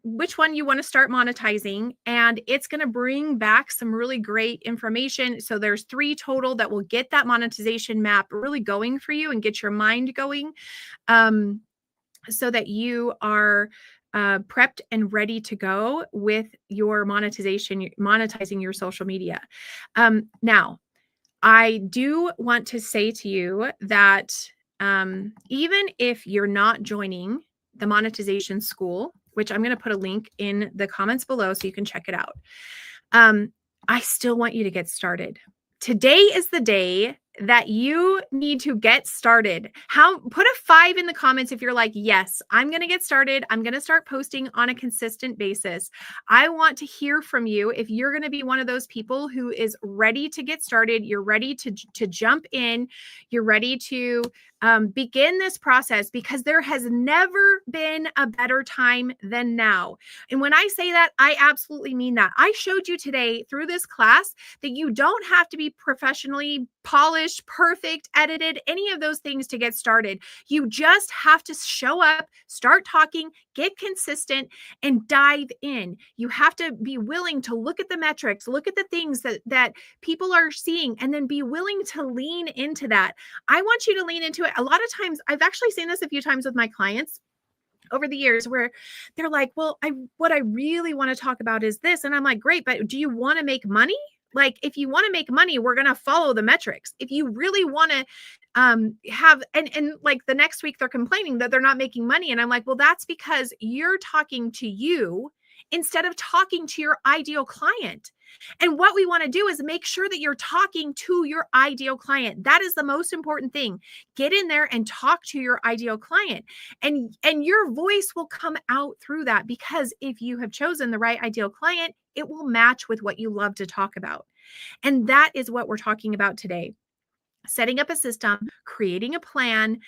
which one you want to start monetizing, and it's going to bring back some really great information. So there's 3 total that will get that monetization map really going for you and get your mind going, so that you are prepped and ready to go with your monetizing your social media. Now, I do want to say to you that even if you're not joining the monetization school, which I'm going to put a link in the comments below so you can check it out, I still want you to get started. Today is the day that you need to get started. Put a 5 in the comments if you're like, yes, I'm going to get started. I'm going to start posting on a consistent basis. I want to hear from you if you're going to be one of those people who is ready to get started. You're ready to jump in. You're ready to begin this process, because there has never been a better time than now. And when I say that, I absolutely mean that. I showed you today through this class that you don't have to be professionally polished, perfect, edited, any of those things to get started. You just have to show up, start talking, get consistent, and dive in. You have to be willing to look at the metrics, look at the things that people are seeing, and then be willing to lean into that. I want you to lean into it. A lot of times, I've actually seen this a few times with my clients over the years, where they're like, well, what I really want to talk about is this. And I'm like, great, but do you want to make money? Like, if you want to make money, we're going to follow the metrics. If you really want to have, and like the next week they're complaining that they're not making money. And I'm like, well, that's because you're talking to you instead of talking to your ideal client. And what we want to do is make sure that you're talking to your ideal client. That is the most important thing. Get in there and talk to your ideal client. And your voice will come out through that, because if you have chosen the right ideal client, it will match with what you love to talk about. And that is what we're talking about today. Setting up a system, creating a plan,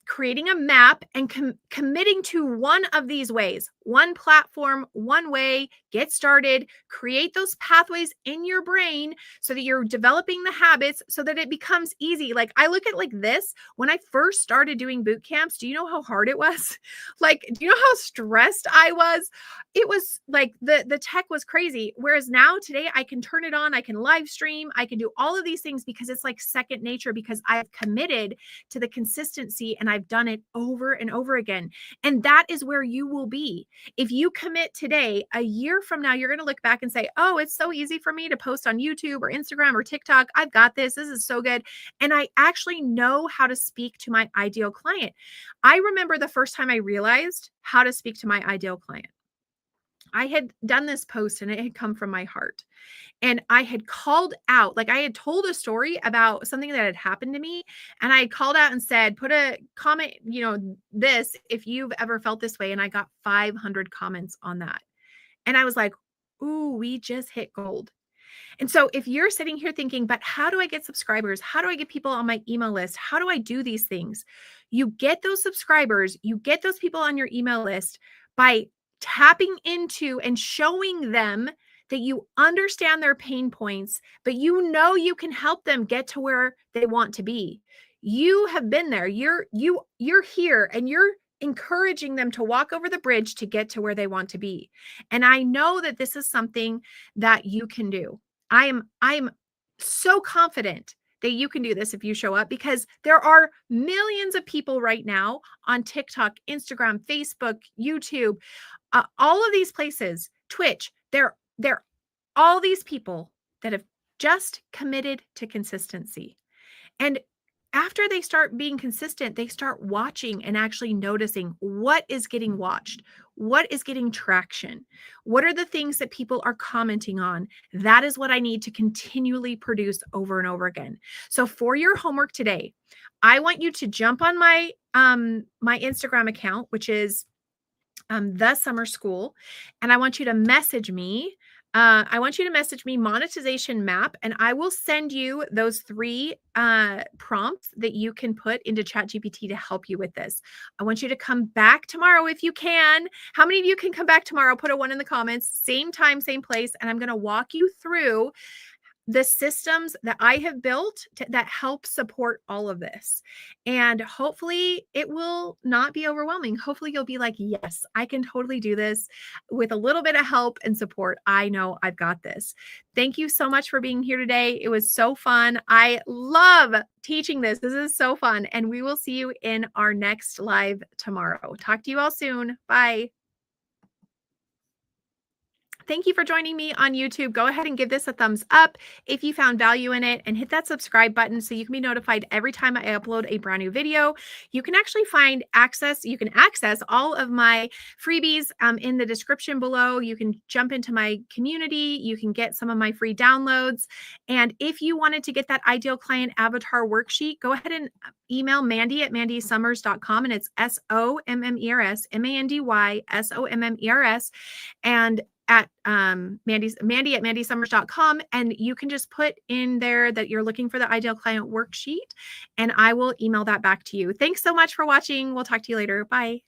creating a map, and committing to one of these ways, one platform, one way. Get started, create those pathways in your brain so that you're developing the habits so that it becomes easy. Like, I look at like this, when I first started doing boot camps, do you know how hard it was? Like, do you know how stressed I was? It was like the tech was crazy. Whereas now today I can turn it on, I can live stream, I can do all of these things because it's like second nature, because I've committed to the consistency and I've done it over and over again. And that is where you will be. If you commit today, a year from now, you're going to look back and say, oh, it's so easy for me to post on YouTube or Instagram or TikTok. I've got this. This is so good. And I actually know how to speak to my ideal client. I remember the first time I realized how to speak to my ideal client. I had done this post and it had come from my heart. And I had called out, like I had told a story about something that had happened to me. And I had called out and said, put a comment, this, if you've ever felt this way. And I got 500 comments on that. And I was like, ooh, we just hit gold. And so if you're sitting here thinking, but how do I get subscribers? How do I get people on my email list? How do I do these things? You get those subscribers, you get those people on your email list by tapping into and showing them that you understand their pain points, but you know you can help them get to where they want to be. You have been there. You're here, and you're encouraging them to walk over the bridge to get to where they want to be. And I know that this is something that you can do. I'm so confident that you can do this if you show up, because there are millions of people right now on TikTok, Instagram, Facebook, YouTube, all of these places, Twitch. They're all these people that have just committed to consistency. And after they start being consistent, they start watching and actually noticing what is getting watched, what is getting traction, what are the things that people are commenting on. That is what I need to continually produce over and over again. So for your homework today, I want you to jump on my my Instagram account, which is the Sommers School, and I want you to message me. I want you to message me monetization map, and I will send you those 3 prompts that you can put into ChatGPT to help you with this. I want you to come back tomorrow if you can. How many of you can come back tomorrow? Put a 1 in the comments. Same time, same place, and I'm going to walk you through the systems that I have built that help support all of this. And hopefully it will not be overwhelming. Hopefully you'll be like, yes, I can totally do this with a little bit of help and support. I know I've got this. Thank you so much for being here today. It was so fun. I love teaching this. This is so fun. And we will see you in our next live tomorrow. Talk to you all soon. Bye. Thank you for joining me on YouTube. Go ahead and give this a thumbs up if you found value in it, and hit that subscribe button so you can be notified every time I upload a brand new video. You can actually you can access all of my freebies in the description below. You can jump into my community. You can get some of my free downloads. And if you wanted to get that ideal client avatar worksheet, go ahead and email Mandy at mandysommers.com, and it's SOMMERS, MANDYSOMMERS. And at Mandy at mandysommers.com, and you can just put in there that you're looking for the ideal client worksheet, and I will email that back to you. Thanks so much for watching. We'll talk to you later. Bye.